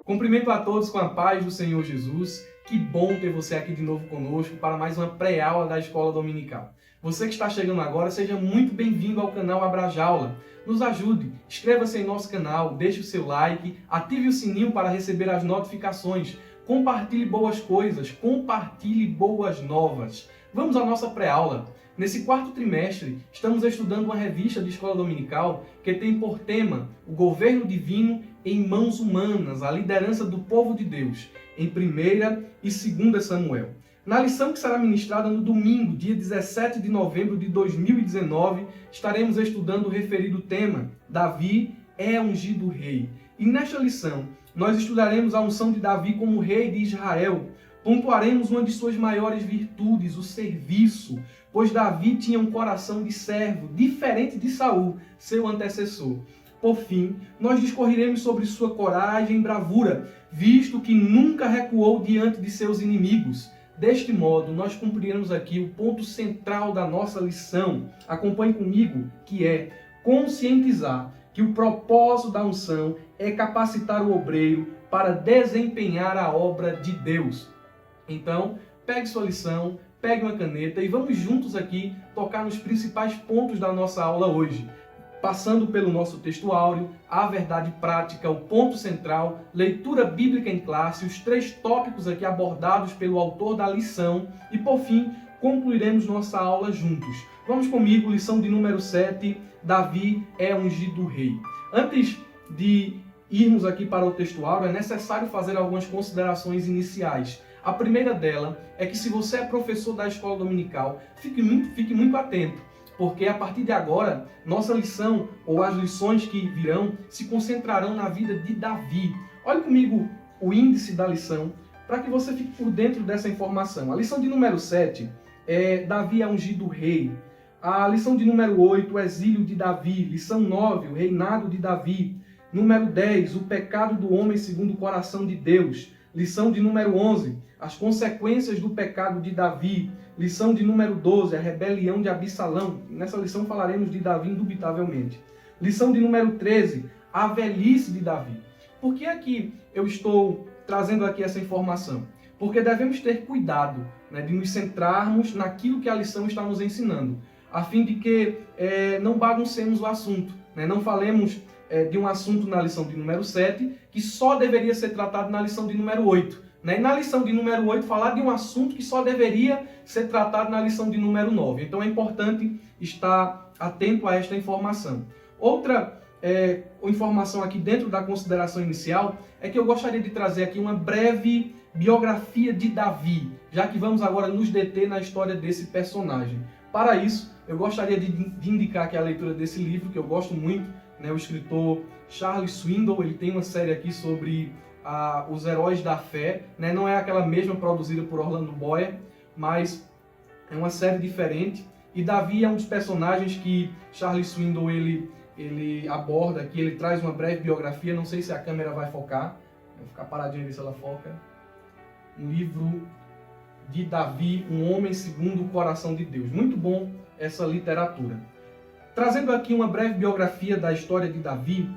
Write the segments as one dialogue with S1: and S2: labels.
S1: Cumprimento a todos com a paz do Senhor Jesus. Que bom ter você aqui de novo conosco para mais uma pré-aula da Escola Dominical. Você que está chegando agora, seja muito bem-vindo ao canal Abrajaula. Nos ajude, inscreva-se em nosso canal, deixe o seu like, ative o sininho para receber as notificações, compartilhe boas coisas, compartilhe boas novas. Vamos à nossa pré-aula. Nesse quarto trimestre, estamos estudando uma revista de escola dominical que tem por tema o governo divino em mãos humanas, a liderança do povo de Deus, em 1ª e 2ª Samuel. Na lição que será ministrada no domingo, dia 17 de novembro de 2019, estaremos estudando o referido tema, Davi é ungido rei. E nesta lição, nós estudaremos a unção de Davi como rei de Israel. Pontuaremos uma de suas maiores virtudes, o serviço, pois Davi tinha um coração de servo, diferente de Saul, seu antecessor. Por fim, nós discorreremos sobre sua coragem e bravura, visto que nunca recuou diante de seus inimigos. Deste modo, nós cumpriremos aqui o ponto central da nossa lição. Acompanhe comigo, que é conscientizar que o propósito da unção é capacitar o obreiro para desempenhar a obra de Deus. Então, pegue sua lição, pegue uma caneta e vamos juntos aqui tocar nos principais pontos da nossa aula hoje. Passando pelo nosso texto áureo, a verdade prática, o ponto central, leitura bíblica em classe, os 3 tópicos aqui abordados pelo autor da lição e, por fim, concluiremos nossa aula juntos. Vamos comigo, lição de número 7, Davi é ungido rei. Antes de irmos aqui para o texto áureo, é necessário fazer algumas considerações iniciais. A primeira dela é que se você é professor da escola dominical, fique muito atento, porque a partir de agora, nossa lição ou as lições que virão se concentrarão na vida de Davi. Olhe comigo o índice da lição para que você fique por dentro dessa informação. A lição de número 7 é Davi é ungido rei. A lição de número 8, o exílio de Davi. Lição 9, o reinado de Davi. Número 10, o pecado do homem segundo o coração de Deus. Lição de número 11, as consequências do pecado de Davi. Lição de número 12, a rebelião de Absalão. Nessa lição falaremos de Davi indubitavelmente. Lição de número 13, a velhice de Davi. Por que aqui eu estou trazendo aqui essa informação? Porque devemos ter cuidado, de nos centrarmos naquilo que a lição está nos ensinando, a fim de que não baguncemos o assunto, não falemos de um assunto na lição de número 7 que só deveria ser tratado na lição de número 8. E na lição de número 8 falar de um assunto que só deveria ser tratado na lição de número 9. Então é importante estar atento a esta informação. Outra informação aqui dentro da consideração inicial é que eu gostaria de trazer aqui uma breve biografia de Davi, já que vamos agora nos deter na história desse personagem. Para isso, eu gostaria de indicar aqui a leitura desse livro, que eu gosto muito, o escritor Charles Swindoll. Ele tem uma série aqui sobre os heróis da fé, não é aquela mesma produzida por Orlando Boyer, mas é uma série diferente. E Davi é um dos personagens que Charles Swindoll ele aborda aqui, ele traz uma breve biografia. Não sei se a câmera vai focar, vou ficar paradinho ver se ela foca. Um livro de Davi, um homem segundo o coração de Deus. Muito bom essa literatura. Trazendo aqui uma breve biografia da história de Davi,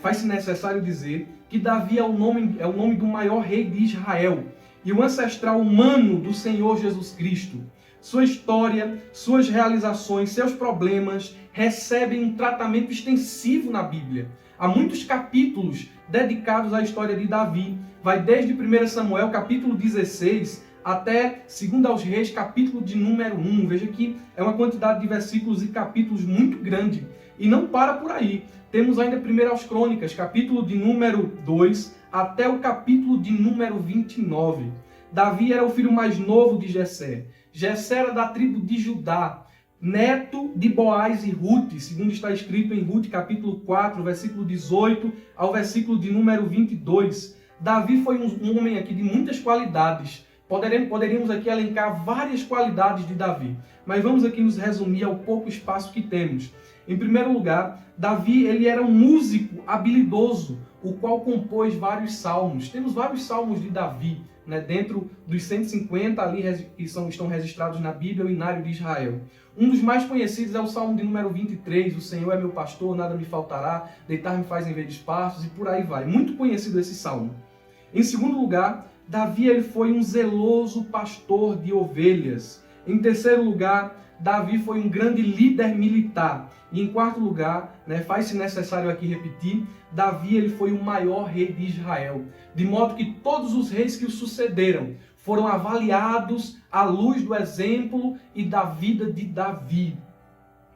S1: faz-se necessário dizer que Davi é o nome do maior rei de Israel e o ancestral humano do Senhor Jesus Cristo. Sua história, suas realizações, seus problemas recebem um tratamento extensivo na Bíblia. Há muitos capítulos dedicados à história de Davi. Vai desde 1 Samuel, capítulo 16, até 2 aos Reis, capítulo de número 1. Veja que é uma quantidade de versículos e capítulos muito grande. E não para por aí. Temos ainda 1 aos Crônicas, capítulo de número 2, até o capítulo de número 29. Davi era o filho mais novo de Jessé. Jessé era da tribo de Judá, neto de Boaz e Ruth, segundo está escrito em Ruth, capítulo 4, versículo 18 ao versículo de número 22. Davi foi um homem aqui de muitas qualidades. Poderíamos aqui elencar várias qualidades de Davi, mas vamos aqui nos resumir ao pouco espaço que temos. Em primeiro lugar, Davi ele era um músico habilidoso, o qual compôs vários salmos. Temos vários salmos de Davi, dentro dos 150 ali que estão registrados na Bíblia, o Inário de Israel. Um dos mais conhecidos é o Salmo de número 23, o Senhor é meu pastor, nada me faltará, deitar-me faz em verdes pastos, e por aí vai. Muito conhecido esse salmo. Em segundo lugar, Davi ele foi um zeloso pastor de ovelhas. Em terceiro lugar, Davi foi um grande líder militar. E em quarto lugar, faz-se necessário aqui repetir, Davi ele foi o maior rei de Israel. De modo que todos os reis que o sucederam foram avaliados à luz do exemplo e da vida de Davi.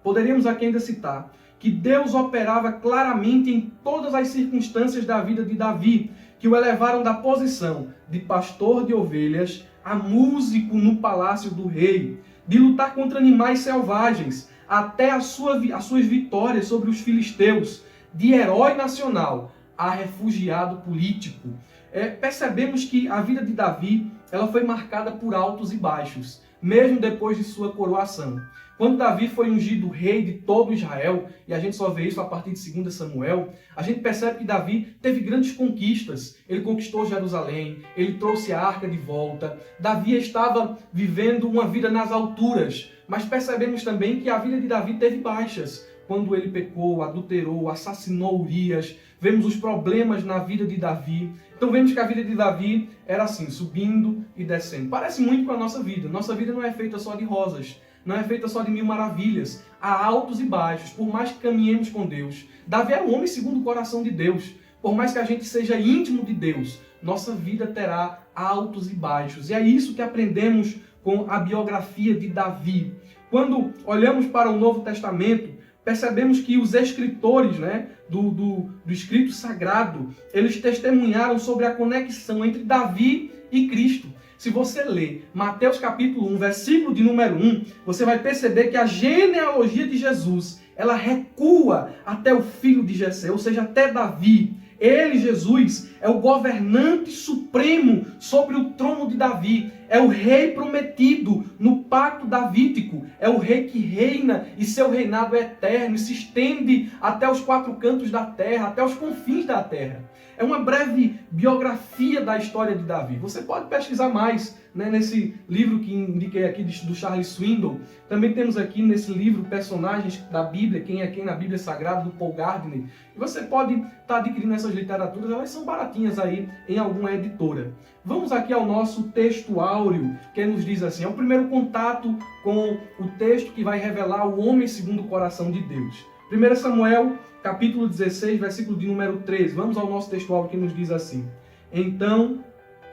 S1: Poderíamos aqui ainda citar que Deus operava claramente em todas as circunstâncias da vida de Davi, que o elevaram da posição de pastor de ovelhas a músico no palácio do rei, de lutar contra animais selvagens, até as suas vitórias sobre os filisteus, de herói nacional a refugiado político. Percebemos que a vida de Davi ela foi marcada por altos e baixos, mesmo depois de sua coroação. Quando Davi foi ungido rei de todo Israel, e a gente só vê isso a partir de 2 Samuel, a gente percebe que Davi teve grandes conquistas. Ele conquistou Jerusalém, ele trouxe a arca de volta. Davi estava vivendo uma vida nas alturas, mas percebemos também que a vida de Davi teve baixas. Quando ele pecou, adulterou, assassinou Urias, vemos os problemas na vida de Davi. Então vemos que a vida de Davi era assim, subindo e descendo. Parece muito com a nossa vida. Nossa vida não é feita só de rosas, não é feita só de mil maravilhas. Há altos e baixos, por mais que caminhemos com Deus. Davi é um homem segundo o coração de Deus. Por mais que a gente seja íntimo de Deus, nossa vida terá altos e baixos. E é isso que aprendemos com a biografia de Davi. Quando olhamos para o Novo Testamento, percebemos que os escritores do escrito sagrado, eles testemunharam sobre a conexão entre Davi e Cristo. Se você ler Mateus capítulo 1, versículo de número 1, você vai perceber que a genealogia de Jesus, ela recua até o filho de Jessé, ou seja, até Davi. Ele, Jesus, é o governante supremo sobre o trono de Davi. É o rei prometido no pacto davídico. É o rei que reina e seu reinado é eterno e se estende até os quatro cantos da terra, até os confins da terra. É uma breve biografia da história de Davi. Você pode pesquisar mais nesse livro que indiquei aqui do Charles Swindoll. Também temos aqui nesse livro Personagens da Bíblia, Quem é Quem na Bíblia Sagrada, do Paul Gardner. E você pode estar adquirindo essas literaturas, elas são baratinhas aí em alguma editora. Vamos aqui ao nosso texto áureo, que nos diz assim, é o primeiro contato com o texto que vai revelar o homem segundo o coração de Deus. 1 Samuel, capítulo 16, versículo de número 13. Vamos ao nosso texto áureo que nos diz assim. Então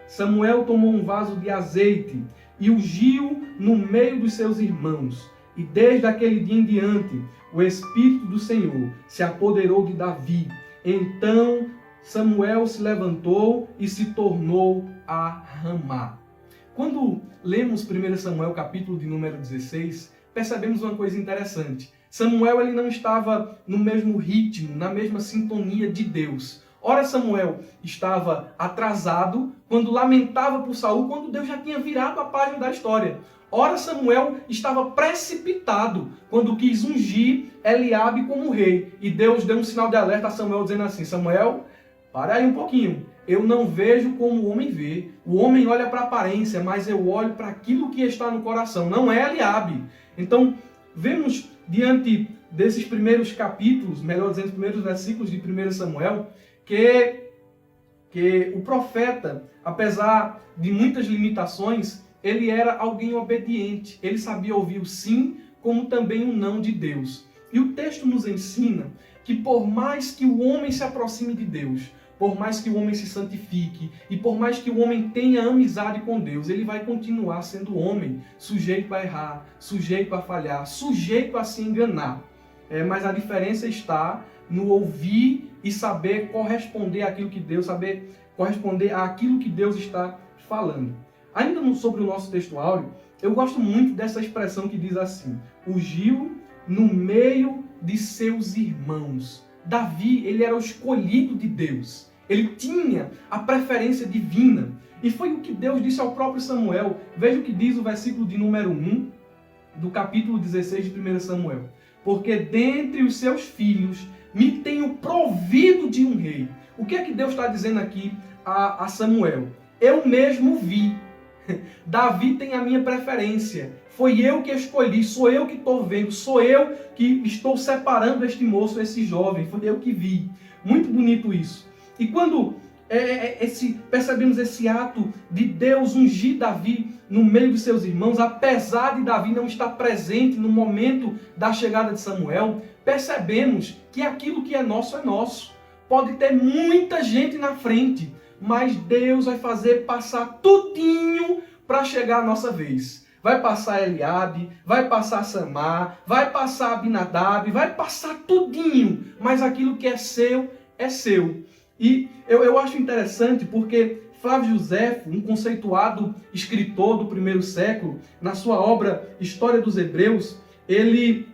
S1: Samuel tomou um vaso de azeite e ungiu no meio dos seus irmãos. E desde aquele dia em diante, o Espírito do Senhor se apoderou de Davi. Então Samuel se levantou e se tornou a Ramá. Quando lemos 1 Samuel, capítulo de número 16, percebemos uma coisa interessante. Samuel ele não estava no mesmo ritmo, na mesma sintonia de Deus. Ora, Samuel estava atrasado quando lamentava por Saul, quando Deus já tinha virado a página da história. Ora, Samuel estava precipitado quando quis ungir Eliabe como rei. E Deus deu um sinal de alerta a Samuel dizendo assim, Samuel, para aí um pouquinho. Eu não vejo como o homem vê. O homem olha para a aparência, mas eu olho para aquilo que está no coração. Não é Eliabe. Então, vemos diante desses primeiros capítulos, melhor dizendo, os primeiros versículos de 1 Samuel, que o profeta, apesar de muitas limitações, ele era alguém obediente. Ele sabia ouvir o sim, como também o não de Deus. E o texto nos ensina que por mais que o homem se aproxime de Deus, por mais que o homem se santifique e por mais que o homem tenha amizade com Deus, ele vai continuar sendo homem, sujeito a errar, sujeito a falhar, sujeito a se enganar. Mas a diferença está no ouvir e saber corresponder àquilo que Deus, saber corresponder àquilo que Deus está falando. Ainda sobre o nosso texto áureo, eu gosto muito dessa expressão que diz assim, ungiu no meio de seus irmãos. Davi, ele era o escolhido de Deus. Ele tinha a preferência divina. E foi o que Deus disse ao próprio Samuel. Veja o que diz o versículo de número 1 do capítulo 16 de 1 Samuel. Porque dentre os seus filhos me tenho provido de um rei. O que é que Deus está dizendo aqui a Samuel? Eu mesmo vi. Davi tem a minha preferência. Foi eu que escolhi, sou eu que estou vendo, sou eu que estou separando este moço, esse jovem. Foi eu que vi. Muito bonito isso. E quando percebemos esse ato de Deus ungir Davi no meio dos seus irmãos, apesar de Davi não estar presente no momento da chegada de Samuel, percebemos que aquilo que é nosso. Pode ter muita gente na frente, mas Deus vai fazer passar tudinho para chegar a nossa vez. Vai passar Eliabe, vai passar Samar, vai passar Abinadab, vai passar tudinho, mas aquilo que é seu, é seu. E eu acho interessante porque Flávio Josefo, um conceituado escritor do primeiro século, na sua obra História dos Hebreus, ele,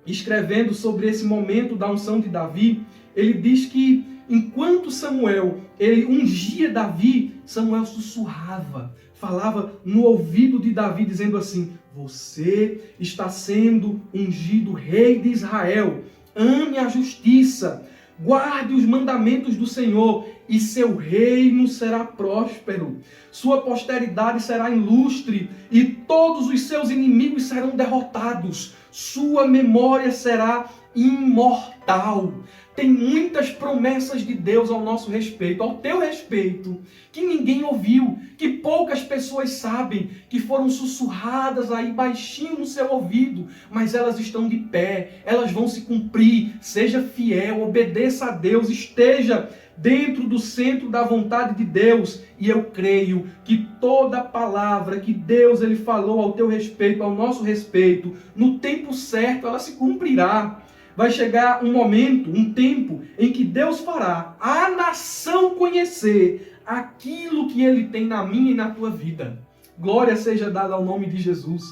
S1: escrevendo sobre esse momento da unção de Davi, ele diz que enquanto Samuel ele ungia Davi, Samuel sussurrava, falava no ouvido de Davi, dizendo assim: você está sendo ungido rei de Israel, ame a justiça, guarde os mandamentos do Senhor, e seu reino será próspero. Sua posteridade será ilustre, e todos os seus inimigos serão derrotados. Sua memória será imortal. Tem muitas promessas de Deus ao nosso respeito, ao teu respeito, que ninguém ouviu, que poucas pessoas sabem, que foram sussurradas aí baixinho no seu ouvido, mas elas estão de pé, elas vão se cumprir. Seja fiel, obedeça a Deus, esteja dentro do centro da vontade de Deus, e eu creio que toda palavra que Deus ele falou ao teu respeito, ao nosso respeito, no tempo certo ela se cumprirá. Vai chegar um momento, um tempo, em que Deus fará a nação conhecer aquilo que Ele tem na minha e na tua vida. Glória seja dada ao nome de Jesus.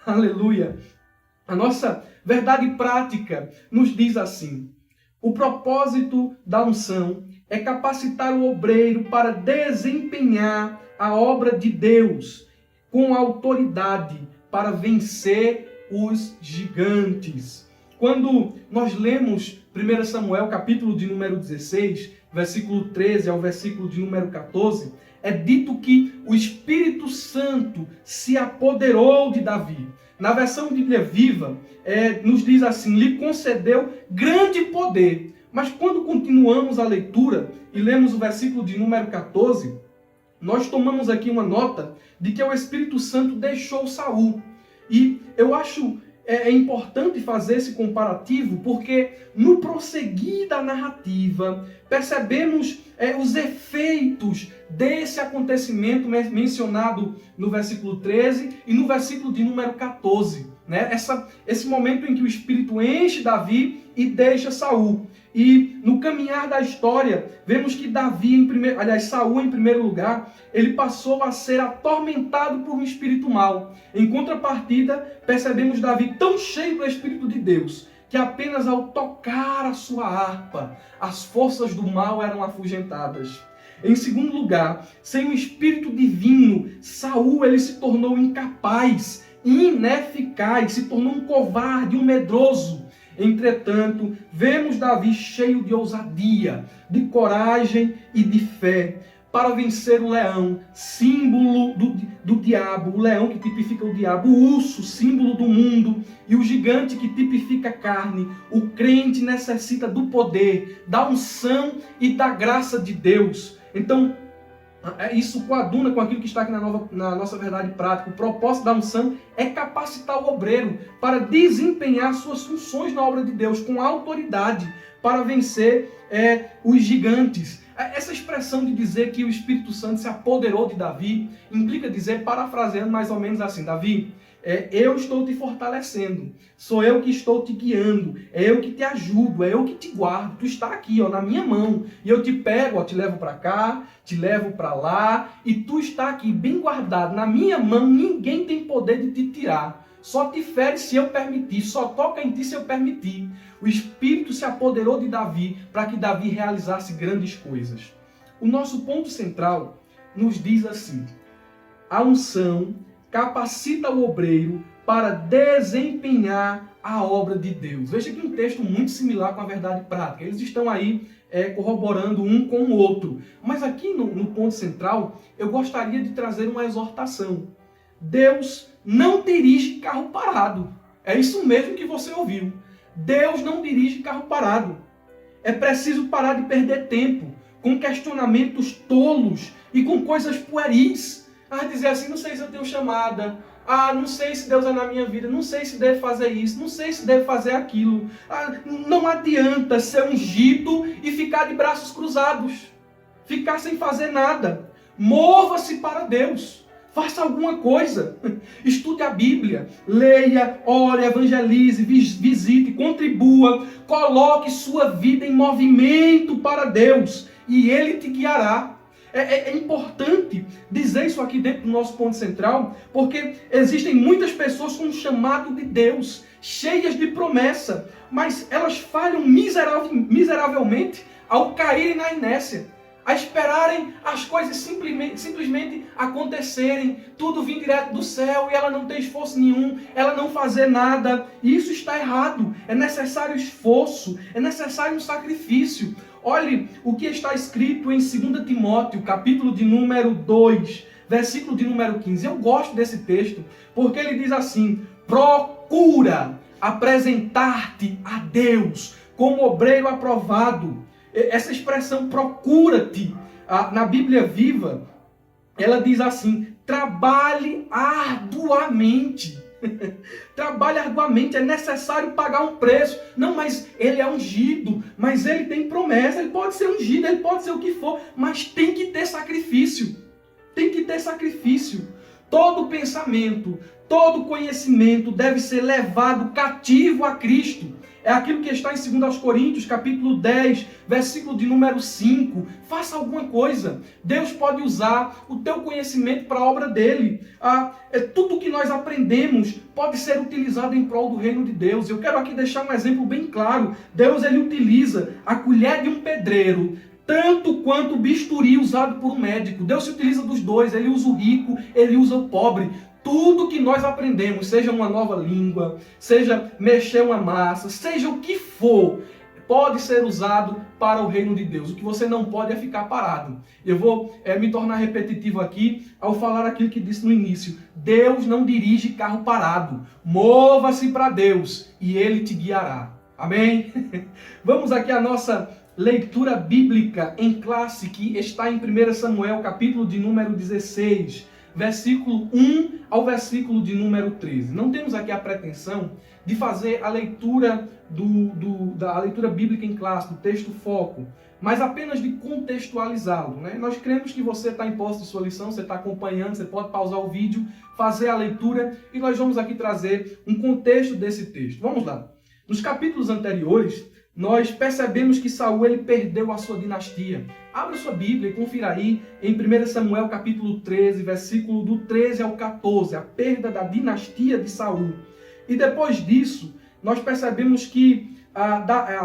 S1: Aleluia. A nossa verdade prática nos diz assim: o propósito da unção é capacitar o obreiro para desempenhar a obra de Deus com autoridade para vencer os gigantes. Quando nós lemos 1 Samuel, capítulo de número 16, versículo 13 ao versículo de número 14, é dito que o Espírito Santo se apoderou de Davi. Na versão Bíblia Viva, nos diz assim: lhe concedeu grande poder. Mas quando continuamos a leitura e lemos o versículo de número 14, nós tomamos aqui uma nota de que o Espírito Santo deixou Saul. E eu acho importante fazer esse comparativo, porque no prosseguir da narrativa, percebemos os efeitos desse acontecimento mencionado no versículo 13 e no versículo de número 14. Né? Esse momento em que o Espírito enche Davi e deixa Saul. E no caminhar da história, vemos que Saul em primeiro lugar, ele passou a ser atormentado por um espírito mau. Em contrapartida, percebemos Davi tão cheio do Espírito de Deus, que apenas ao tocar a sua harpa, as forças do mal eram afugentadas. Em segundo lugar, sem o Espírito divino, Saul ele se tornou incapaz, ineficaz, se tornou um covarde, um medroso. Entretanto, vemos Davi cheio de ousadia, de coragem e de fé, para vencer o leão, símbolo do diabo, o leão que tipifica o diabo, o urso, símbolo do mundo, e o gigante que tipifica a carne. O crente necessita do poder, da unção e da graça de Deus. Então, isso coaduna com aquilo que está aqui na nossa verdade prática. O propósito da unção é capacitar o obreiro para desempenhar suas funções na obra de Deus com autoridade para vencer os gigantes. Essa expressão de dizer que o Espírito Santo se apoderou de Davi implica dizer, parafraseando mais ou menos assim: Davi, eu estou te fortalecendo, sou eu que estou te guiando, é eu que te ajudo, é eu que te guardo, tu está aqui na minha mão, e eu te pego, te levo para cá, te levo para lá, e tu está aqui bem guardado, na minha mão, ninguém tem poder de te tirar, só te fere se eu permitir, só toca em ti se eu permitir. O Espírito se apoderou de Davi para que Davi realizasse grandes coisas. O nosso ponto central nos diz assim: a unção capacita o obreiro para desempenhar a obra de Deus. Veja que um texto muito similar com a verdade prática. Eles estão aí corroborando um com o outro. Mas aqui no ponto central, eu gostaria de trazer uma exortação. Deus não dirige carro parado. É isso mesmo que você ouviu. Deus não dirige carro parado. É preciso parar de perder tempo, com questionamentos tolos e com coisas pueris. Dizer assim, não sei se eu tenho chamada, não sei se Deus é na minha vida, não sei se devo fazer isso, não sei se devo fazer aquilo. Não adianta ser ungido e ficar de braços cruzados, ficar sem fazer nada. Mova-se para Deus. Faça alguma coisa. Estude a Bíblia. Leia, ore, evangelize, visite, contribua. Coloque sua vida em movimento para Deus. E Ele te guiará. É importante dizer isso aqui dentro do nosso ponto central, porque existem muitas pessoas com um chamado de Deus, cheias de promessa, mas elas falham miseravelmente ao caírem na inércia, a esperarem as coisas simplesmente acontecerem, tudo vir direto do céu e ela não tem esforço nenhum, ela não fazer nada. E isso está errado. É necessário esforço, é necessário um sacrifício. Olhe o que está escrito em 2 Timóteo, capítulo de número 2, versículo de número 15. Eu gosto desse texto, porque ele diz assim: procura apresentar-te a Deus como obreiro aprovado. Essa expressão procura-te, na Bíblia Viva, ela diz assim: trabalhe arduamente. Trabalhe arduamente, é necessário pagar um preço. Não, mas ele é ungido, mas ele tem promessa, ele pode ser ungido, ele pode ser o que for, mas tem que ter sacrifício. Tem que ter sacrifício. Todo pensamento, todo conhecimento deve ser levado cativo a Cristo. É aquilo que está em 2 Coríntios, capítulo 10, versículo de número 5. Faça alguma coisa. Deus pode usar o teu conhecimento para a obra dele. Tudo que nós aprendemos pode ser utilizado em prol do reino de Deus. Eu quero aqui deixar um exemplo bem claro. Deus, ele utiliza a colher de um pedreiro tanto quanto o bisturi usado por um médico. Deus se utiliza dos dois. Ele usa o rico, ele usa o pobre. Tudo que nós aprendemos, seja uma nova língua, seja mexer uma massa, seja o que for, pode ser usado para o reino de Deus. O que você não pode é ficar parado. Eu vou me tornar repetitivo aqui ao falar aquilo que disse no início. Deus não dirige carro parado. Mova-se para Deus e Ele te guiará. Amém? Vamos aqui à nossa leitura bíblica em classe, que está em 1 Samuel, capítulo de número 16. Versículo 1 ao versículo de número 13. Não temos aqui a pretensão de fazer a leitura da leitura bíblica em classe, do texto foco, mas apenas de contextualizá-lo, né? Nós cremos que você está em posse de sua lição, você está acompanhando, você pode pausar o vídeo, fazer a leitura, e nós vamos aqui trazer um contexto desse texto. Vamos lá. Nos capítulos anteriores, nós percebemos que Saul ele perdeu a sua dinastia. Abra sua Bíblia e confira aí em 1 Samuel capítulo 13, versículo do 13 ao 14, a perda da dinastia de Saul. E depois disso, nós percebemos que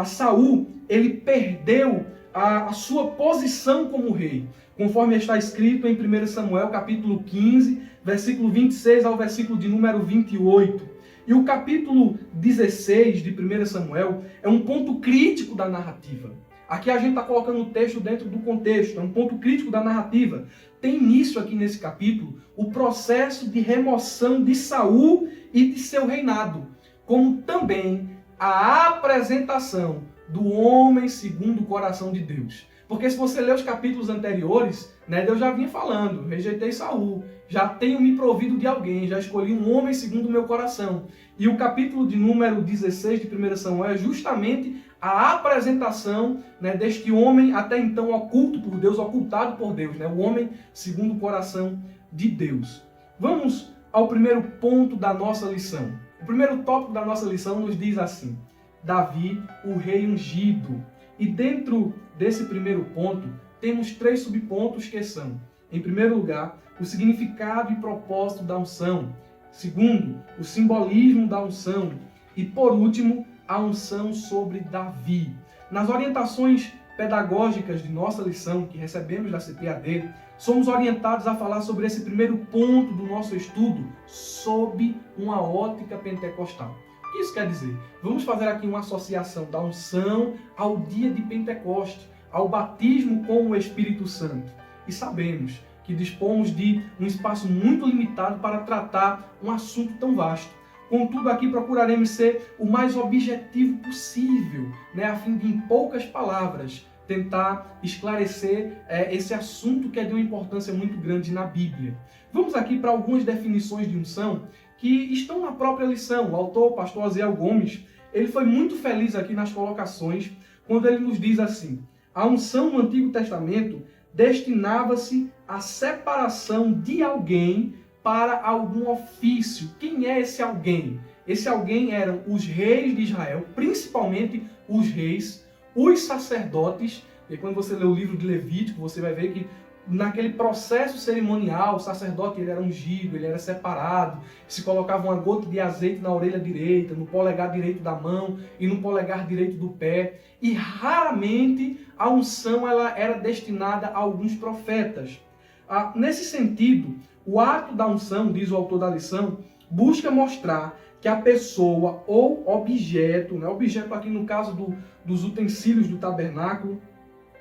S1: Saul ele perdeu a sua posição como rei, conforme está escrito em 1 Samuel capítulo 15, versículo 26 ao versículo de número 28. E o capítulo 16 de 1 Samuel é um ponto crítico da narrativa. Aqui a gente está colocando o texto dentro do contexto, é um ponto crítico da narrativa. Tem início aqui nesse capítulo o processo de remoção de Saul e de seu reinado, como também a apresentação do homem segundo o coração de Deus. Porque se você ler os capítulos anteriores, né, Deus já vinha falando: rejeitei Saul, já tenho me provido de alguém, já escolhi um homem segundo o meu coração. E o capítulo de número 16 de 1 Samuel é justamente a apresentação, né, deste homem até então oculto por Deus, ocultado por Deus, né, o homem segundo o coração de Deus. Vamos ao primeiro ponto da nossa lição. O primeiro tópico da nossa lição nos diz assim: Davi, o rei ungido. E dentro desse primeiro ponto, temos 3 subpontos que são: em primeiro lugar, o significado e propósito da unção. Segundo, o simbolismo da unção. E por último, a unção sobre Davi. Nas orientações pedagógicas de nossa lição, que recebemos da CPAD, somos orientados a falar sobre esse primeiro ponto do nosso estudo, sob uma ótica pentecostal. O que isso quer dizer? Vamos fazer aqui uma associação da unção ao dia de Pentecostes, ao batismo com o Espírito Santo. E sabemos que dispomos de um espaço muito limitado para tratar um assunto tão vasto. Contudo, aqui procuraremos ser o mais objetivo possível, né, a fim de, em poucas palavras, tentar esclarecer esse assunto que é de uma importância muito grande na Bíblia. Vamos aqui para algumas definições de unção que estão na própria lição. O autor, o pastor Aziel Gomes, ele foi muito feliz aqui nas colocações, quando ele nos diz assim: a unção no Antigo Testamento destinava-se à separação de alguém para algum ofício. Quem é esse alguém? Esse alguém eram os reis de Israel, principalmente os reis, os sacerdotes. E quando você lê o livro de Levítico, você vai ver que naquele processo cerimonial, o sacerdote ele era ungido, ele era separado, se colocava uma gota de azeite na orelha direita, no polegar direito da mão e no polegar direito do pé. E raramente a unção ela era destinada a alguns profetas. Nesse sentido, o ato da unção, diz o autor da lição, busca mostrar que a pessoa ou objeto, né, objeto aqui no caso dos utensílios do tabernáculo,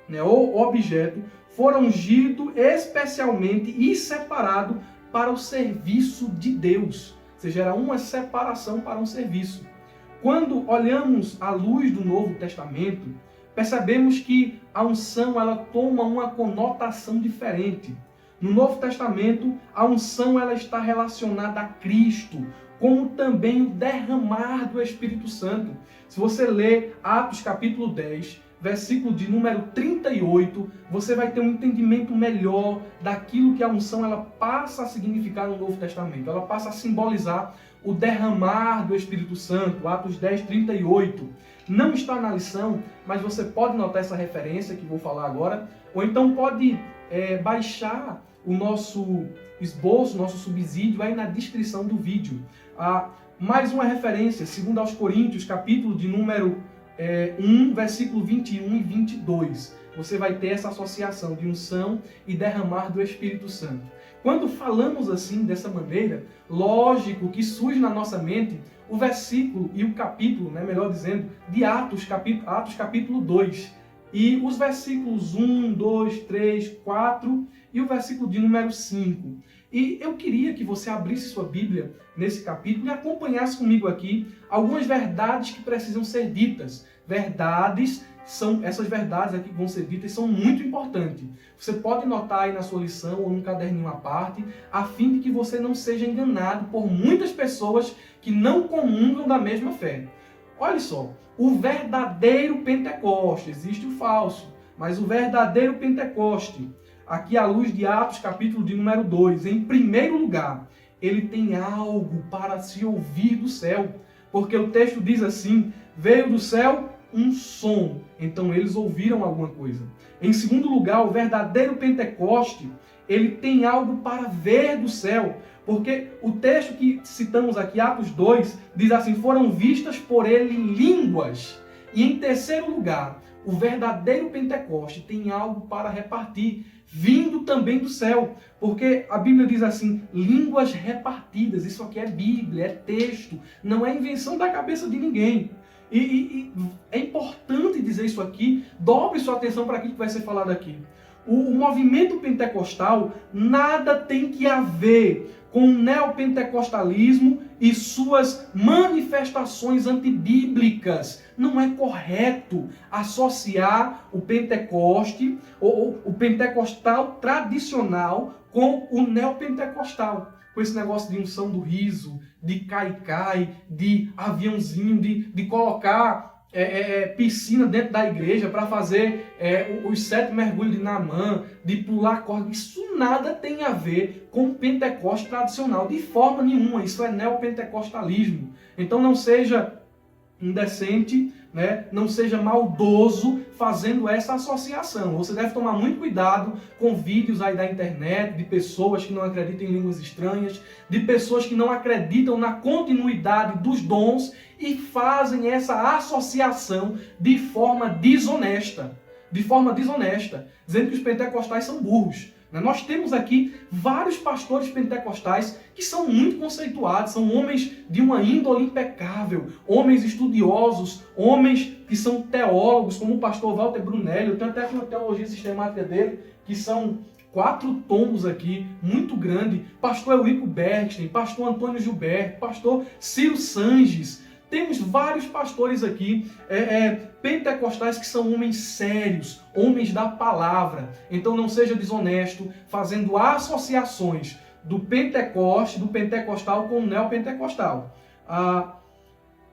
S1: né, ou objeto, foram ungido especialmente e separado para o serviço de Deus. Ou seja, era uma separação para um serviço. Quando olhamos à luz do Novo Testamento, percebemos que a unção ela toma uma conotação diferente. No Novo Testamento, a unção ela está relacionada a Cristo, como também o derramar do Espírito Santo. Se você ler Atos capítulo 10, versículo de número 38, você vai ter um entendimento melhor daquilo que a unção ela passa a significar no Novo Testamento. Ela passa a simbolizar o derramar do Espírito Santo. Atos 10, 38. Não está na lição, mas você pode notar essa referência que vou falar agora, ou então pode baixar o nosso esboço, nosso subsídio aí na descrição do vídeo. Mais uma referência, 2 aos Coríntios, capítulo de número 1, versículo 21 e 22. Você vai ter essa associação de unção e derramar do Espírito Santo. Quando falamos assim, dessa maneira, lógico que surge na nossa mente o versículo e o capítulo, né, melhor dizendo, de Atos capítulo 2. E os versículos 1, 2, 3, 4 e o versículo de número 5. E eu queria que você abrisse sua Bíblia nesse capítulo e acompanhasse comigo aqui algumas verdades que precisam ser ditas. Essas verdades aqui que vão ser ditas são muito importantes. Você pode notar aí na sua lição ou num caderninho à parte, a fim de que você não seja enganado por muitas pessoas que não comungam da mesma fé. Olha só, o verdadeiro Pentecoste, existe o falso, mas o verdadeiro Pentecoste, aqui à luz de Atos, capítulo de número 2, em primeiro lugar, ele tem algo para se ouvir do céu, porque o texto diz assim: veio do céu um som, então eles ouviram alguma coisa. Em segundo lugar, o verdadeiro Pentecoste, ele tem algo para ver do céu, porque o texto que citamos aqui, Atos 2, diz assim: foram vistas por ele línguas. E em terceiro lugar, o verdadeiro Pentecoste tem algo para repartir, vindo também do céu, porque a Bíblia diz assim, línguas repartidas. Isso aqui é Bíblia, é texto, não é invenção da cabeça de ninguém. E é importante dizer isso aqui, dobre sua atenção para aquilo que vai ser falado aqui. O movimento pentecostal nada tem que ver com o neopentecostalismo e suas manifestações antibíblicas. Não é correto associar o Pentecoste ou o pentecostal tradicional com o neopentecostal, com esse negócio de unção do riso, de cai-cai, de aviãozinho, de colocar piscina dentro da igreja para fazer os 7 mergulhos de Naamã, de pular corda. Isso nada tem a ver com o Pentecoste tradicional, de forma nenhuma. Isso é neopentecostalismo. Então não seja indecente, né? Não seja maldoso fazendo essa associação. Você deve tomar muito cuidado com vídeos aí da internet de pessoas que não acreditam em línguas estranhas, de pessoas que não acreditam na continuidade dos dons e fazem essa associação de forma desonesta, dizendo que os pentecostais são burros. Nós temos aqui vários pastores pentecostais que são muito conceituados, são homens de uma índole impecável, homens estudiosos, homens que são teólogos, como o pastor Walter Brunelli. Eu tenho até uma teologia sistemática dele, que são 4 tomos aqui, muito grande. Pastor Eurico Bergsten, pastor Antônio Gilberto, pastor Ciro Sanges. Temos vários pastores aqui, pentecostais, que são homens sérios, homens da palavra. Então não seja desonesto fazendo associações do pentecostal com o neopentecostal.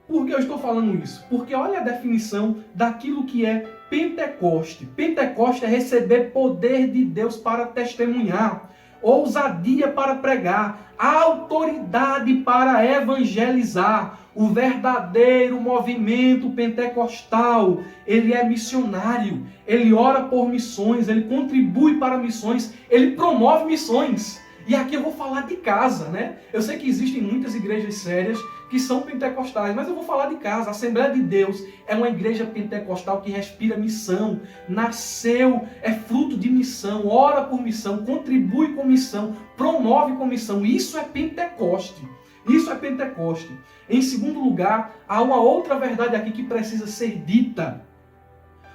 S1: Por que eu estou falando isso? Porque olha a definição daquilo que é Pentecoste. Pentecoste é receber poder de Deus para testemunhar, ousadia para pregar, autoridade para evangelizar. O verdadeiro movimento pentecostal, ele é missionário, ele ora por missões, ele contribui para missões, ele promove missões. E aqui eu vou falar de casa, né? Eu sei que existem muitas igrejas sérias que são pentecostais, mas eu vou falar de casa. A Assembleia de Deus é uma igreja pentecostal que respira missão, nasceu, é fruto de missão, ora por missão, contribui com missão, promove com missão. Isso é Pentecoste. Isso é Pentecoste. Em segundo lugar, há uma outra verdade aqui que precisa ser dita.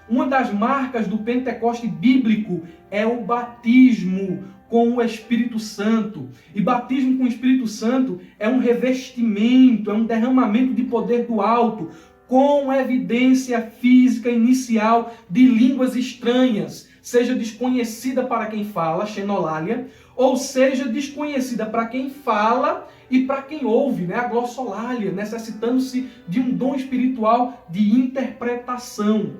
S1: Uma das marcas do Pentecoste bíblico é o batismo com o Espírito Santo. E batismo com o Espírito Santo é um revestimento, é um derramamento de poder do alto, com evidência física inicial de línguas estranhas, seja desconhecida para quem fala, xenolalia, ou seja desconhecida para quem fala e para quem ouve, né? A glossolalia, necessitando-se de um dom espiritual de interpretação.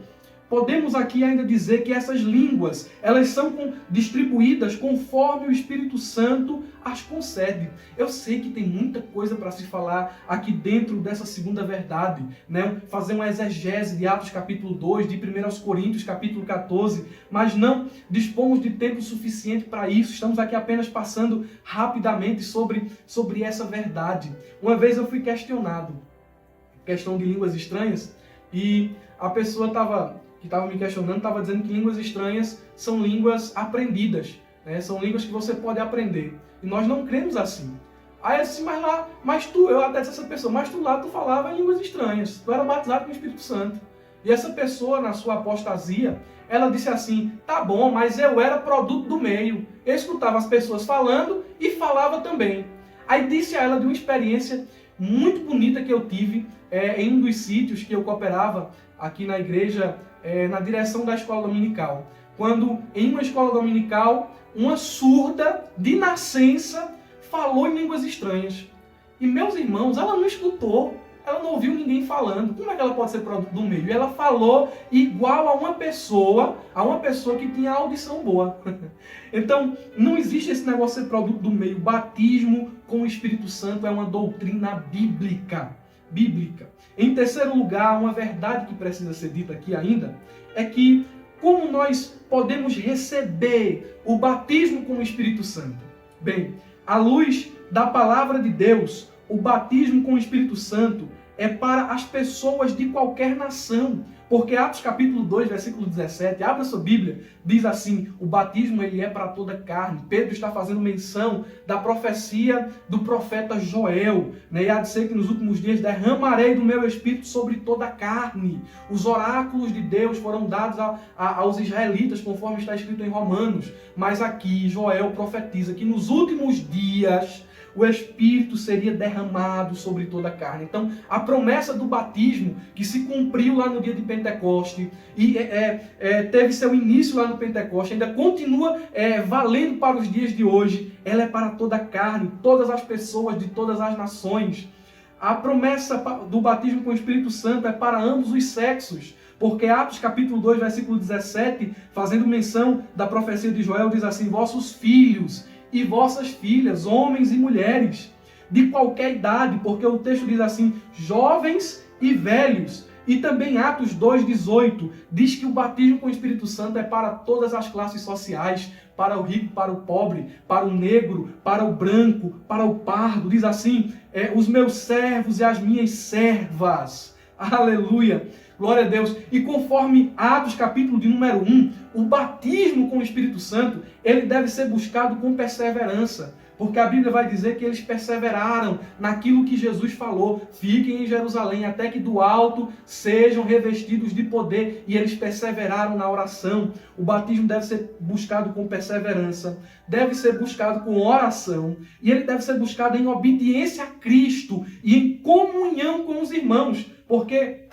S1: Podemos aqui ainda dizer que essas línguas, elas são distribuídas conforme o Espírito Santo as concede. Eu sei que tem muita coisa para se falar aqui dentro dessa segunda verdade, né? Fazer uma exegese de Atos capítulo 2, de 1 Coríntios capítulo 14, mas não dispomos de tempo suficiente para isso. Estamos aqui apenas passando rapidamente sobre essa verdade. Uma vez eu fui questionado, questão de línguas estranhas, e a pessoa que estava me questionando, estava dizendo que línguas estranhas são línguas aprendidas, né? São línguas que você pode aprender. E nós não cremos assim. Aí eu disse, eu até disse a essa pessoa, mas tu lá tu falava em línguas estranhas, tu era batizado com o Espírito Santo. E essa pessoa, na sua apostasia, ela disse assim, tá bom, mas eu era produto do meio. Eu escutava as pessoas falando e falava também. Aí disse a ela de uma experiência muito bonita que eu tive em um dos sítios que eu cooperava aqui na igreja, na direção da escola dominical. Quando em uma escola dominical, uma surda de nascença falou em línguas estranhas. E meus irmãos, ela não escutou, ela não ouviu ninguém falando. Como é que ela pode ser produto do meio? E ela falou igual a uma pessoa que tinha audição boa. Então, não existe esse negócio de ser produto do meio. Batismo com o Espírito Santo é uma doutrina bíblica. Em terceiro lugar, uma verdade que precisa ser dita aqui ainda, é que como nós podemos receber o batismo com o Espírito Santo? Bem, à luz da palavra de Deus, o batismo com o Espírito Santo é para as pessoas de qualquer nação. Porque Atos capítulo 2, versículo 17, abra sua Bíblia, diz assim, o batismo ele é para toda carne. Pedro está fazendo menção da profecia do profeta Joel, né? E há de ser que nos últimos dias derramarei do meu Espírito sobre toda a carne. Os oráculos de Deus foram dados aos israelitas, conforme está escrito em Romanos. Mas aqui Joel profetiza que nos últimos dias o Espírito seria derramado sobre toda a carne. Então, a promessa do batismo, que se cumpriu lá no dia de Pentecoste, e teve seu início lá no Pentecoste, ainda continua valendo para os dias de hoje, ela é para toda a carne, todas as pessoas de todas as nações. A promessa do batismo com o Espírito Santo é para ambos os sexos, porque Atos capítulo 2, versículo 17, fazendo menção da profecia de Joel, diz assim, vossos filhos e vossas filhas, homens e mulheres, de qualquer idade, porque o texto diz assim, jovens e velhos. E também Atos 2,18 diz que o batismo com o Espírito Santo é para todas as classes sociais, para o rico, para o pobre, para o negro, para o branco, para o pardo. Diz assim, os meus servos e as minhas servas. Aleluia! Glória a Deus. E conforme Atos capítulo de número 1, o batismo com o Espírito Santo, ele deve ser buscado com perseverança. Porque a Bíblia vai dizer que eles perseveraram naquilo que Jesus falou. Fiquem em Jerusalém até que do alto sejam revestidos de poder. E eles perseveraram na oração. O batismo deve ser buscado com perseverança, deve ser buscado com oração, e ele deve ser buscado em obediência a Cristo e em comunhão com os irmãos. Porque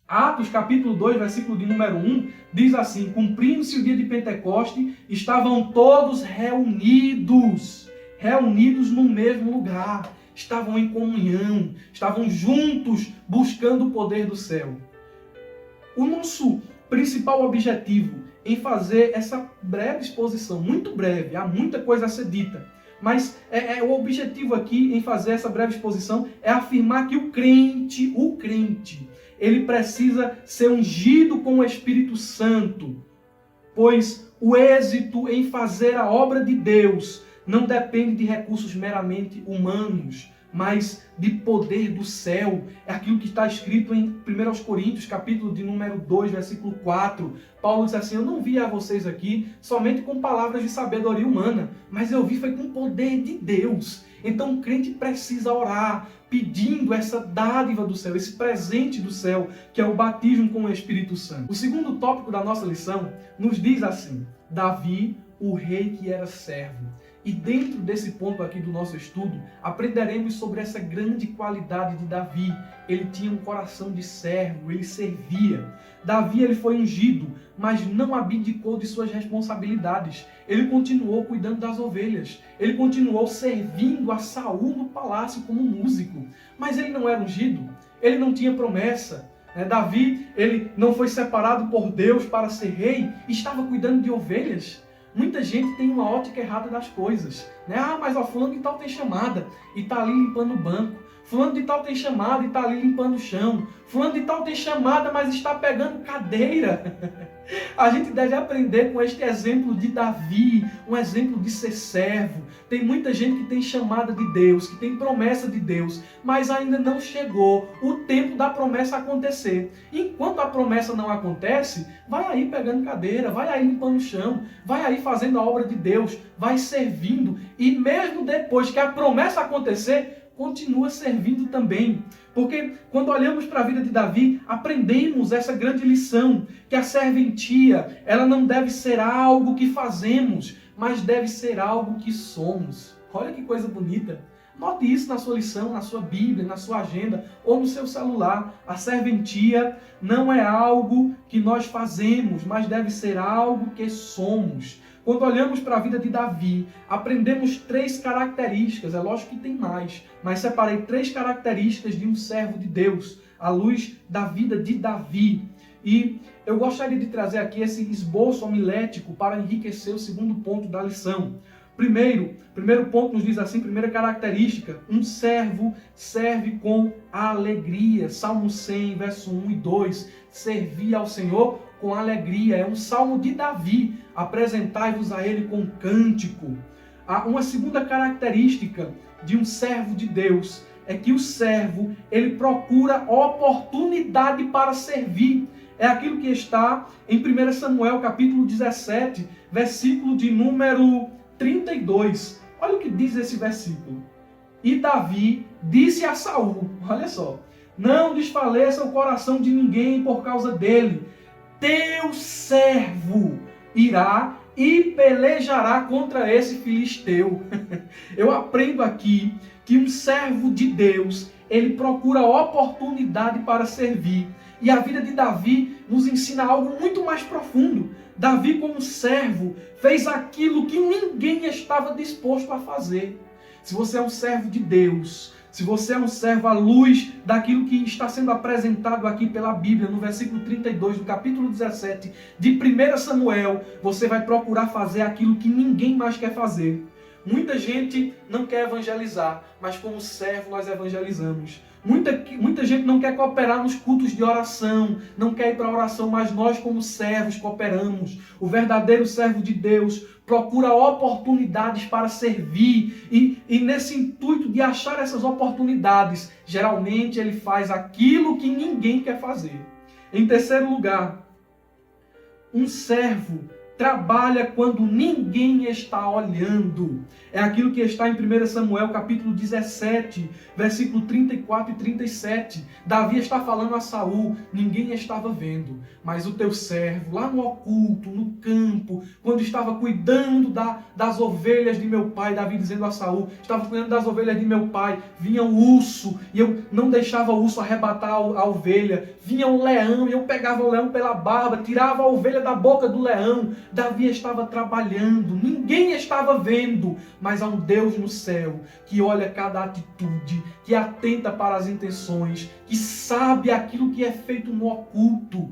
S1: Atos capítulo 2, versículo de número 1, diz assim: cumprindo-se o dia de Pentecoste, estavam todos reunidos no mesmo lugar, estavam em comunhão, estavam juntos buscando o poder do céu. O nosso principal objetivo em fazer essa breve exposição, muito breve, há muita coisa a ser dita, mas o objetivo aqui em fazer essa breve exposição é afirmar que o crente, ele precisa ser ungido com o Espírito Santo, pois o êxito em fazer a obra de Deus não depende de recursos meramente humanos, mas de poder do céu. É aquilo que está escrito em 1 Coríntios, capítulo de número 2, versículo 4. Paulo diz assim: eu não vi a vocês aqui somente com palavras de sabedoria humana, mas eu vi foi com o poder de Deus. Então o crente precisa orar, pedindo essa dádiva do céu, esse presente do céu, que é o batismo com o Espírito Santo. O segundo tópico da nossa lição nos diz assim: Davi, o rei que era servo. E dentro desse ponto aqui do nosso estudo, aprenderemos sobre essa grande qualidade de Davi. Ele tinha um coração de servo, ele servia. Davi, ele foi ungido, mas não abdicou de suas responsabilidades. Ele continuou cuidando das ovelhas. Ele continuou servindo a Saul no palácio como músico. Mas ele não era ungido, ele não tinha promessa. Davi, ele não foi separado por Deus para ser rei, estava cuidando de ovelhas. Muita gente tem uma ótica errada das coisas. Mas o fulano de tal tem chamada e está ali limpando o banco. Fulano de tal tem chamada e está ali limpando o chão. Fulano de tal tem chamada, mas está pegando cadeira. A gente deve aprender com este exemplo de Davi, um exemplo de ser servo. Tem muita gente que tem chamada de Deus, que tem promessa de Deus, mas ainda não chegou o tempo da promessa acontecer. Enquanto a promessa não acontece, vai aí pegando cadeira, vai aí limpando o chão, vai aí fazendo a obra de Deus, vai servindo, e mesmo depois que a promessa acontecer, continua servindo também. Porque quando olhamos para a vida de Davi, aprendemos essa grande lição, que a serventia, ela não deve ser algo que fazemos, mas deve ser algo que somos. Olha que coisa bonita. Note isso na sua lição, na sua Bíblia, na sua agenda ou no seu celular. A serventia não é algo que nós fazemos, mas deve ser algo que somos. Quando olhamos para a vida de Davi, aprendemos 3 características, é lógico que tem mais, mas separei 3 características de um servo de Deus, à luz da vida de Davi. E eu gostaria de trazer aqui esse esboço homilético para enriquecer o segundo ponto da lição. Primeiro ponto nos diz assim, primeira característica: um servo serve com alegria. Salmo 100, verso 1 e 2, servir ao Senhor com alegria. É um salmo de Davi, apresentai-vos a ele com cântico. Uma segunda característica de um servo de Deus é que o servo, ele procura oportunidade para servir. É aquilo que está em 1 Samuel, capítulo 17, versículo de número 32. Olha o que diz esse versículo. E Davi disse a Saul, olha só: não desfaleça o coração de ninguém por causa dele. Teu servo irá e pelejará contra esse filisteu. Eu aprendo aqui que um servo de Deus, ele procura oportunidade para servir. E a vida de Davi nos ensina algo muito mais profundo. Davi, como servo, fez aquilo que ninguém estava disposto a fazer. Se você é um servo de Deus, se você é um servo à luz daquilo que está sendo apresentado aqui pela Bíblia, no versículo 32 do capítulo 17 de 1 Samuel, você vai procurar fazer aquilo que ninguém mais quer fazer. Muita gente não quer evangelizar, mas como servo nós evangelizamos. Muita gente não quer cooperar nos cultos de oração, não quer ir para a oração, mas nós como servos cooperamos. O verdadeiro servo de Deus procura oportunidades para servir e nesse intuito de achar essas oportunidades, geralmente ele faz aquilo que ninguém quer fazer. Em terceiro lugar, um servo trabalha quando ninguém está olhando. É aquilo que está em 1 Samuel capítulo 17, versículo 34 e 37. Davi está falando a Saul, ninguém estava vendo, mas o teu servo, lá no oculto, no campo, quando estava cuidando das ovelhas de meu pai, Davi dizendo a Saul, estava cuidando das ovelhas de meu pai, vinha o urso, e eu não deixava o urso arrebatar a ovelha, vinha o leão, e eu pegava o leão pela barba, tirava a ovelha da boca do leão. Davi estava trabalhando, ninguém estava vendo, mas há um Deus no céu que olha cada atitude, que atenta para as intenções, que sabe aquilo que é feito no oculto.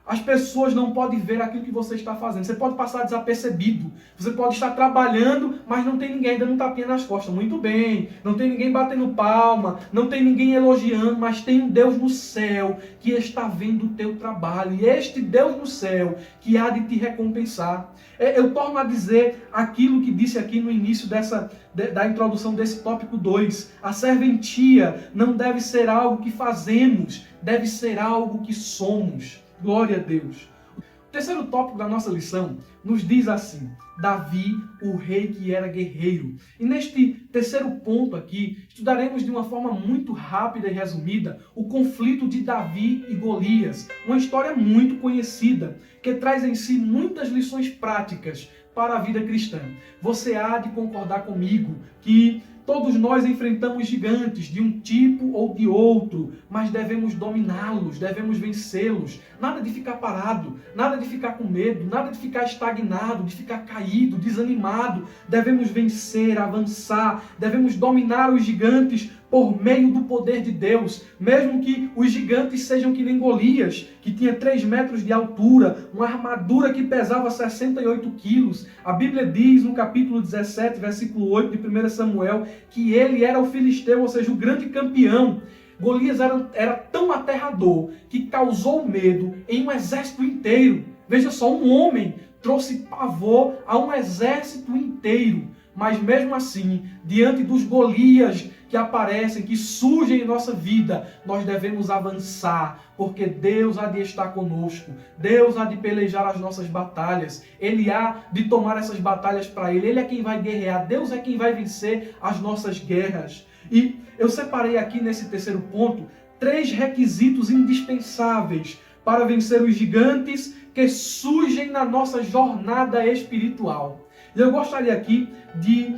S1: As pessoas não podem ver aquilo que você está fazendo. Você pode passar desapercebido. Você pode estar trabalhando, mas não tem ninguém dando um tapinha nas costas. Muito bem. Não tem ninguém batendo palma. Não tem ninguém elogiando. Mas tem um Deus no céu que está vendo o teu trabalho. E este Deus no céu que há de te recompensar. Eu torno a dizer aquilo que disse aqui no início da introdução desse tópico 2. A serventia não deve ser algo que fazemos. Deve ser algo que somos. Glória a Deus. O terceiro tópico da nossa lição nos diz assim: Davi, o rei que era guerreiro. E neste terceiro ponto aqui, estudaremos de uma forma muito rápida e resumida o conflito de Davi e Golias. Uma história muito conhecida, que traz em si muitas lições práticas para a vida cristã. Você há de concordar comigo que todos nós enfrentamos gigantes de um tipo ou de outro, mas devemos dominá-los, devemos vencê-los. Nada de ficar parado, nada de ficar com medo, nada de ficar estagnado, de ficar caído, desanimado. Devemos vencer, avançar, devemos dominar os gigantes por meio do poder de Deus, mesmo que os gigantes sejam que nem Golias, que tinha 3 metros de altura, uma armadura que pesava 68 quilos. A Bíblia diz no capítulo 17, versículo 8 de 1 Samuel, que ele era o filisteu, ou seja, o grande campeão. Golias era tão aterrador que causou medo em um exército inteiro. Veja só, um homem trouxe pavor a um exército inteiro. Mas mesmo assim, diante dos Golias que aparecem, que surgem em nossa vida, nós devemos avançar, porque Deus há de estar conosco, Deus há de pelejar as nossas batalhas, Ele há de tomar essas batalhas para Ele, Ele é quem vai guerrear, Deus é quem vai vencer as nossas guerras. E eu separei aqui nesse terceiro ponto 3 requisitos indispensáveis para vencer os gigantes que surgem na nossa jornada espiritual. Eu gostaria aqui de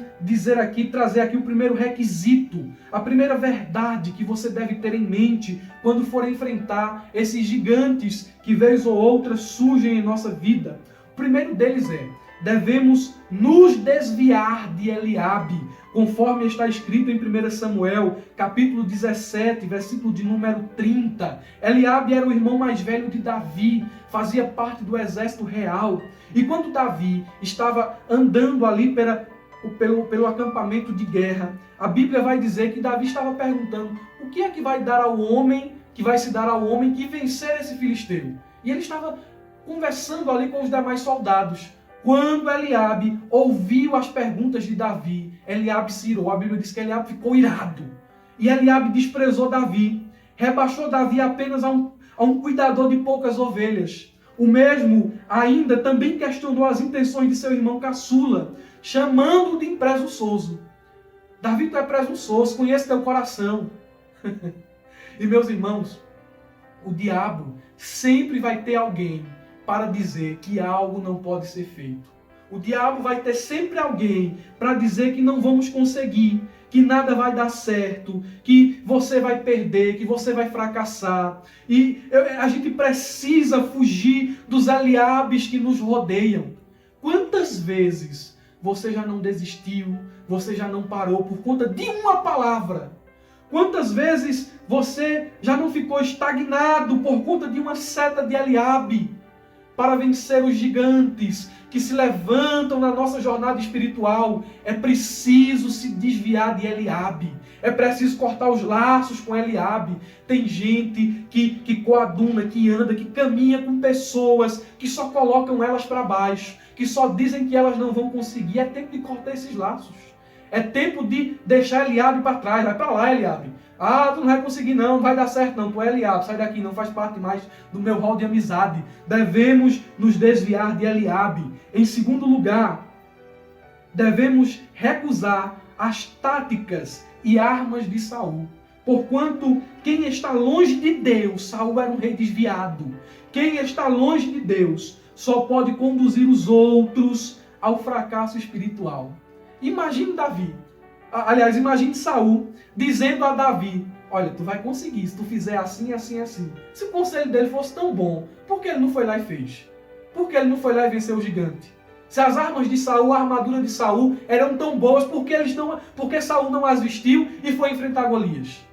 S1: trazer aqui o primeiro requisito, a primeira verdade que você deve ter em mente quando for enfrentar esses gigantes que vez ou outra surgem em nossa vida. O primeiro deles é: devemos nos desviar de Eliabe, conforme está escrito em 1 Samuel, capítulo 17, versículo de número 30. Eliabe era o irmão mais velho de Davi, fazia parte do exército real. E quando Davi estava andando ali pelo acampamento de guerra, a Bíblia vai dizer que Davi estava perguntando: o que é que vai dar ao homem, que vai se dar ao homem que vencer esse filisteu? E ele estava conversando ali com os demais soldados. Quando Eliabe ouviu as perguntas de Davi, Eliabe se irou. A Bíblia diz que Eliabe ficou irado. E Eliabe desprezou Davi, rebaixou Davi apenas a um cuidador de poucas ovelhas. O mesmo ainda também questionou as intenções de seu irmão caçula, chamando-o de presunçoso. Davi, tu é presunçoso, conhece teu coração. E meus irmãos, o diabo sempre vai ter alguém para dizer que algo não pode ser feito. O diabo vai ter sempre alguém para dizer que não vamos conseguir, que nada vai dar certo, que você vai perder, que você vai fracassar. E a gente precisa fugir dos Eliabes que nos rodeiam. Quantas vezes você já não desistiu, você já não parou por conta de uma palavra? Quantas vezes você já não ficou estagnado por conta de uma seta de Eliabe? Para vencer os gigantes que se levantam na nossa jornada espiritual, é preciso se desviar de Eliabe. É preciso cortar os laços com Eliabe. Tem gente que coaduna, que anda, que caminha com pessoas que só colocam elas para baixo, que só dizem que elas não vão conseguir. É tempo de cortar esses laços. É tempo de deixar Eliabe para trás. Vai para lá, Eliabe. Ah, tu não vai conseguir não, não vai dar certo não, tu é Eliabe, sai daqui, não faz parte mais do meu rol de amizade. Devemos nos desviar de Eliabe. Em segundo lugar, devemos recusar as táticas e armas de Saul. Porquanto quem está longe de Deus, Saul era um rei desviado. Quem está longe de Deus só pode conduzir os outros ao fracasso espiritual. Imagine Davi, aliás, imagine Saul dizendo a Davi: olha, tu vai conseguir, se tu fizer assim, assim, assim. Se o conselho dele fosse tão bom, por que ele não foi lá e fez? Por que ele não foi lá e venceu o gigante? Se as armas de Saul, a armadura de Saul eram tão boas, por que Saul não as vestiu e foi enfrentar Golias?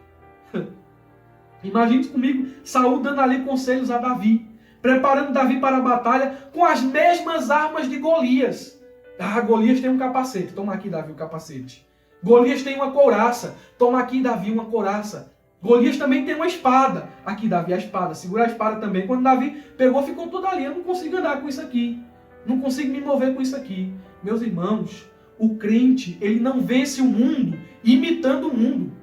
S1: Imagine comigo Saul dando ali conselhos a Davi, preparando Davi para a batalha com as mesmas armas de Golias. Ah, Golias tem um capacete, toma aqui, Davi, o capacete. Golias tem uma couraça, toma aqui, Davi, uma couraça. Golias também tem uma espada, aqui, Davi, a espada, segura a espada também. Quando Davi pegou, ficou todo ali, eu não consigo andar com isso aqui, não consigo me mover com isso aqui. Meus irmãos, o crente, ele não vence o mundo imitando o mundo.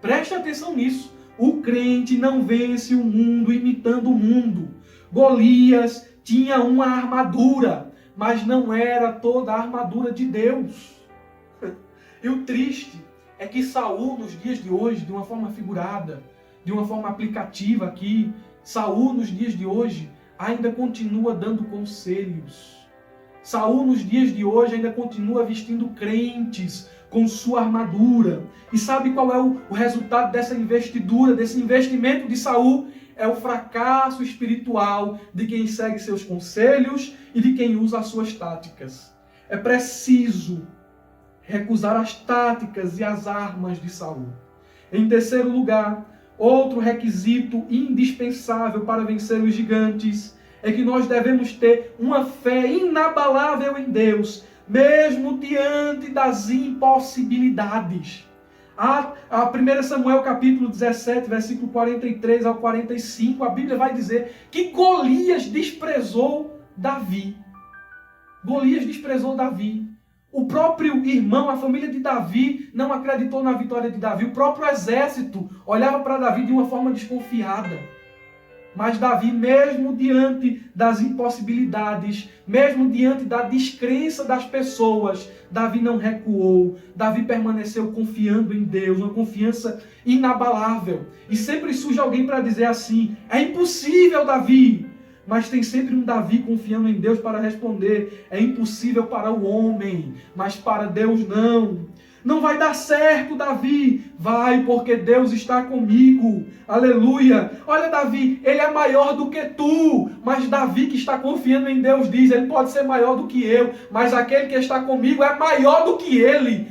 S1: Preste atenção nisso. O crente não vence o mundo imitando o mundo. Golias tinha uma armadura, mas não era toda a armadura de Deus. E o triste é que Saul, nos dias de hoje, de uma forma figurada, de uma forma aplicativa aqui, Saul, nos dias de hoje, ainda continua dando conselhos. Saul, nos dias de hoje, ainda continua vestindo crentes com sua armadura. E sabe qual é o resultado dessa investidura, desse investimento de Saul? É o fracasso espiritual de quem segue seus conselhos e de quem usa as suas táticas. É preciso recusar as táticas e as armas de Saul. Em terceiro lugar, outro requisito indispensável para vencer os gigantes é que nós devemos ter uma fé inabalável em Deus, mesmo diante das impossibilidades. A 1 Samuel capítulo 17, versículo 43 ao 45, a Bíblia vai dizer que Golias desprezou Davi. Golias desprezou Davi. O próprio irmão, a família de Davi, não acreditou na vitória de Davi. O próprio exército olhava para Davi de uma forma desconfiada. Mas Davi, mesmo diante das impossibilidades, mesmo diante da descrença das pessoas, Davi não recuou. Davi permaneceu confiando em Deus, uma confiança inabalável. E sempre surge alguém para dizer assim: é impossível, Davi. Mas tem sempre um Davi confiando em Deus para responder: é impossível para o homem, mas para Deus não. Não vai dar certo, Davi. Vai, porque Deus está comigo. Aleluia. Olha, Davi, ele é maior do que tu. Mas Davi, que está confiando em Deus, diz: ele pode ser maior do que eu, mas aquele que está comigo é maior do que ele.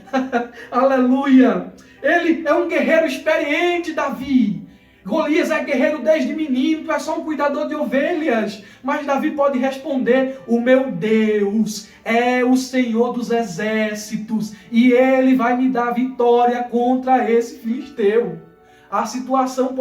S1: Aleluia. Ele é um guerreiro experiente, Davi. Golias é guerreiro desde menino, tu é só um cuidador de ovelhas. Mas Davi pode responder: o meu Deus é o Senhor dos exércitos e Ele vai me dar vitória contra esse filisteu. A situação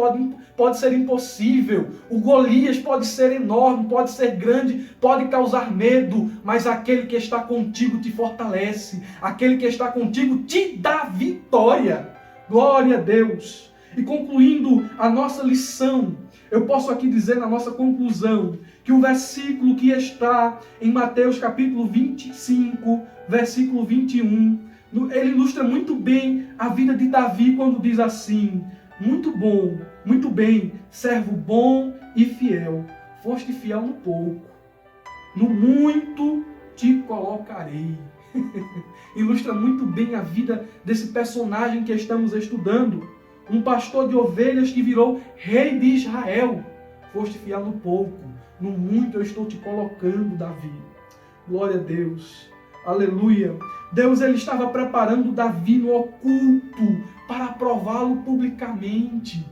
S1: pode ser impossível, o Golias pode ser enorme, pode ser grande, pode causar medo, mas aquele que está contigo te fortalece, aquele que está contigo te dá vitória. Glória a Deus. E concluindo a nossa lição, eu posso aqui dizer na nossa conclusão que o versículo que está em Mateus capítulo 25, versículo 21, ele ilustra muito bem a vida de Davi quando diz assim: muito bom, muito bem, servo bom e fiel, foste fiel no pouco, no muito te colocarei. Ilustra muito bem a vida desse personagem que estamos estudando. Um pastor de ovelhas que virou rei de Israel. Foste fiel no pouco, no muito eu estou te colocando, Davi. Glória a Deus. Aleluia. Deus, ele estava preparando Davi no oculto para aprová-lo publicamente.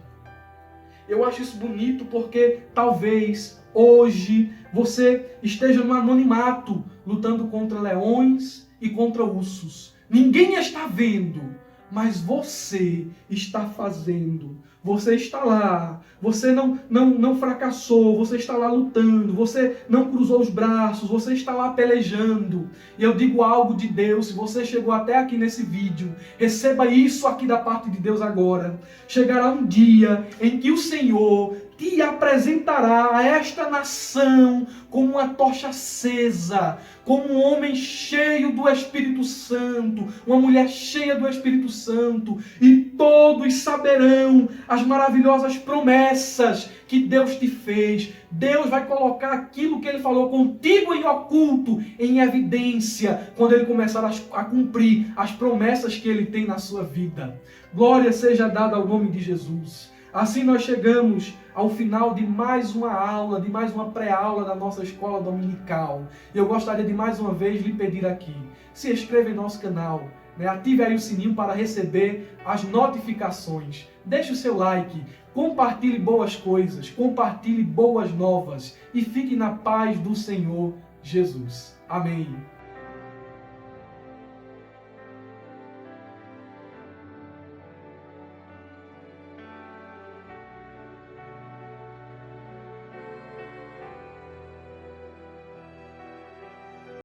S1: Eu acho isso bonito porque talvez hoje você esteja no anonimato, lutando contra leões e contra ursos. Ninguém está vendo. mas você está fazendo. Você está lá, você não fracassou, você está lá lutando, você não cruzou os braços, você está lá pelejando. E eu digo algo de Deus, se você chegou até aqui nesse vídeo, receba isso aqui da parte de Deus agora. Chegará um dia em que o Senhor te apresentará a esta nação como uma tocha acesa, como um homem cheio do Espírito Santo, uma mulher cheia do Espírito Santo, e todos saberão as maravilhosas promessas que Deus te fez. Deus vai colocar aquilo que Ele falou contigo em oculto, em evidência, quando Ele começar a cumprir as promessas que Ele tem na sua vida. Glória seja dada ao nome de Jesus. Assim nós chegamos ao final de mais uma aula, de mais uma pré-aula da nossa escola dominical. E eu gostaria de mais uma vez lhe pedir aqui, se inscreva em nosso canal, ative aí o sininho para receber as notificações. Deixe o seu like, compartilhe boas coisas, compartilhe boas novas e fique na paz do Senhor Jesus. Amém.